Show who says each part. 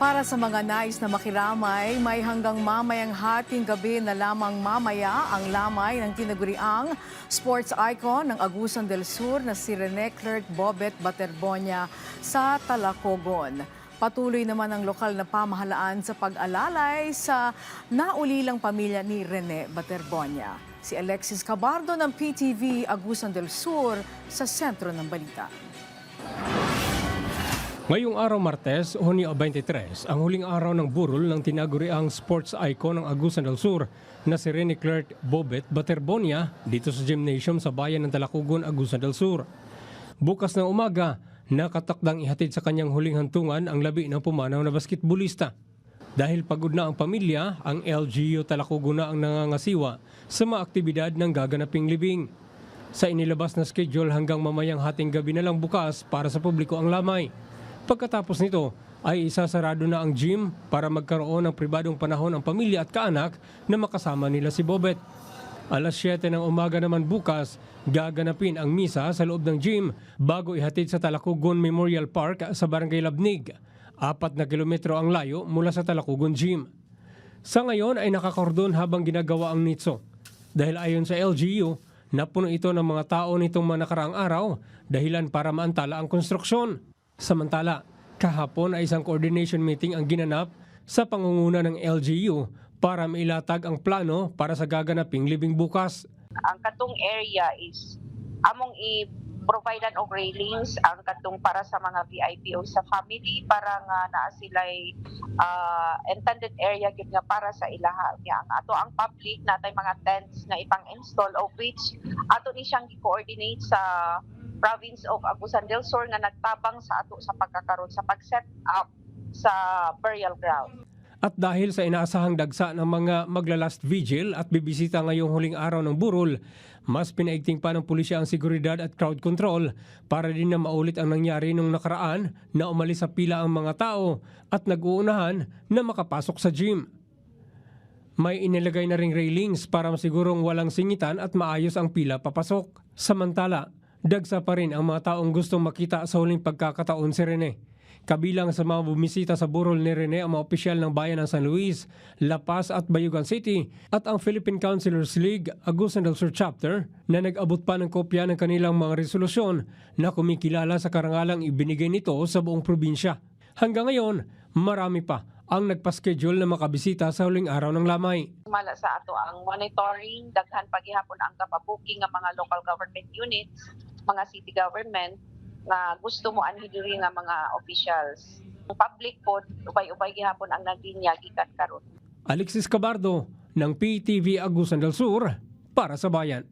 Speaker 1: Para sa mga nais na makiramay, may hanggang mamayang hating gabi na lamang mamaya ang lamay ng tinaguriang sports icon ng Agusan del Sur na si Rene Clerc Bobet Baterbonia sa Talacogon. Patuloy naman ang lokal na pamahalaan sa pag-alalay sa naulilang pamilya ni Rene Baterbonia. Si Alexis Cabardo ng PTV Agusan del Sur sa sentro ng balita.
Speaker 2: Ngayong araw Martes, Hunyo 23, ang huling araw ng burol ng tinaguriang sports icon ng Agusan del Sur na si Rene Clerc Bobet Baterbonia dito sa gymnasium sa bayan ng Talacogon, Agusan del Sur. Bukas ng umaga, nakatakdang ihatid sa kanyang huling hantungan ang labi ng pumanaw na basketballista. Dahil pagod na ang pamilya, ang LGU Talacogon na ang nangangasiwa sa mga aktibidad ng gaganaping libing. Sa inilabas na schedule hanggang mamayang hating gabi na lang bukas para sa publiko ang lamay. Pagkatapos nito ay isasarado na ang gym para magkaroon ng pribadong panahon ang pamilya at kaanak na makasama nila si Bobet. Alas 7 ng umaga naman bukas, gaganapin ang misa sa loob ng gym bago ihatid sa Talacogon Memorial Park sa Barangay Labnig. 4 na kilometro ang layo mula sa Talacogon Gym. Sa ngayon ay nakakordon habang ginagawa ang nitso. Dahil ayon sa LGU, napuno ito ng mga tao nitong mga nakaraang araw dahilan para maantala ang konstruksyon. Samantala, kahapon ay isang coordination meeting ang ginanap sa pangunguna ng LGU para mailatag ang plano para sa gaganaping libing bukas.
Speaker 3: Ang katong area is among i-providean og railings ang katong para sa mga VIP o sa family para nga naa sila'y intended area gyud nga para sa ilaha. Ang ato ang public natay mga tents nga ipang-install of which ato ni siyang gi-coordinate sa province of Agusan del Sur nga nagtabang sa ato sa pagkakaroon sa pag-set up sa burial ground.
Speaker 2: At dahil sa inaasahang dagsa ng mga maglalast vigil at bibisita ngayong huling araw ng burol, mas pinaigting pa ng pulisya ang seguridad at crowd control para din na maulit ang nangyari nung nakaraan na umalis sa pila ang mga tao at nag-uunahan na makapasok sa gym. May inilagay na ring railings para masigurong walang singitan at maayos ang pila papasok. Samantala, dagsa pa rin ang mga taong gustong makita sa huling pagkakataon si Rene. Kabilang sa mga bumisita sa burol ni Rene ang mga opisyal ng bayan ng San Luis, La Paz at Bayugan City at ang Philippine Councilors League Agusan del Sur Chapter na nag-abot pa ng kopya ng kanilang mga resolusyon na kumikilala sa karangalang ibinigay nito sa buong probinsya. Hanggang ngayon, marami pa ang nagpa-schedule na makabisita sa huling araw ng lamay.
Speaker 3: Mala sa ato ang monitoring, daghan pagihapon ang kapabuking ng mga local government units, mga city government nga gusto mo anhi diri nga mga officials. Ang public po, ubay-ubay gihapon ang naglinya gikan karon.
Speaker 2: Alexis Cabardo ng PTV Agusan del Sur para sa Bayan.